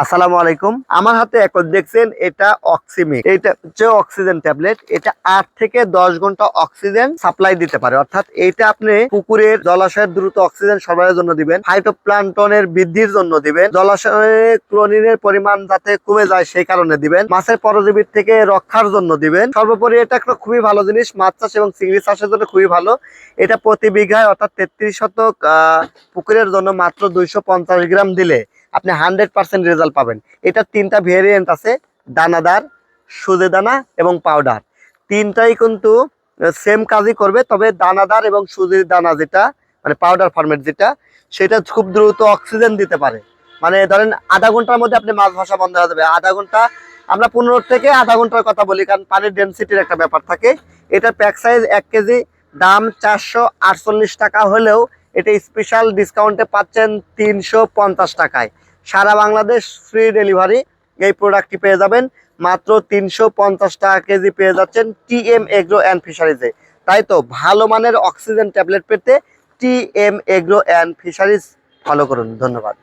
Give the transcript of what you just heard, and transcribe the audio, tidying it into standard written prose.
আসসালামু আলাইকুম। আমার হাতে এখন দেখছেন এটা অক্সিমিক, এটা হচ্ছে অক্সিজেন ট্যাবলেট। এটা 8 থেকে 10 ঘন্টা অক্সিজেন সাপ্লাই দিতে পারে। অর্থাৎ এটা আপনি পুকুরের জলাশয়ের দ্রুত অক্সিজেন সরবরাহের জন্য দিবেন, ফাইটোপ্লাঙ্কটনের বৃদ্ধির জন্য দিবেন, জলাশয়ে ক্লোরিনের পরিমাণ যাতে কমে যায় সেই কারণে দিবেন, মাছের পরজীবীর থেকে রক্ষার জন্য দিবেন। সর্বোপরি এটা একটা খুবই ভালো জিনিস, মাছ চাষ এবং চিংড়ি চাষের জন্য খুবই ভালো। এটা প্রতি বিঘায় অর্থাৎ 33 শতক পুকুরের জন্য মাত্র 250 গ্রাম দিলে আপনি 100% রেজাল্ট পাবেন। এটা 3টা ভেরিয়েন্ট আছে, দানাদার, সুজে দানা এবং পাউডার। তিনটাই কিন্তু সেম কাজই করবে, তবে দানাদার এবং সুজির দানা যেটা মানে পাউডার ফরম্যাট যেটা, সেটা খুব দ্রুত অক্সিজেন দিতে পারে। মানে ধরেন আধা ঘন্টার মধ্যে আপনি মাছ ভাসা বন্ধ হয়ে যাবে। আধা ঘন্টা, আমরা 15 থেকে আধা ঘন্টার কথা বলি, কারণ পানির ডেনসিটির একটা ব্যাপার থাকে। এটা প্যাক সাইজ 1 কেজি, দাম 448 টাকা হলেও এটা স্পেশাল ডিসকাউন্টে পাচ্ছেন 350 টাকায়। সারা বাংলাদেশ ফ্রি ডেলিভারি এই প্রোডাক্টটি পেয়ে যাবেন মাত্র 350 টাকা কেজি পেয়ে যাচ্ছেন টিএম এগ্রো অ্যান্ড ফিশারিজে। তাই তো ভালো মানের অক্সিজেন ট্যাবলেট পেতে TM agro and fisheries follow করুন। ধন্যবাদ।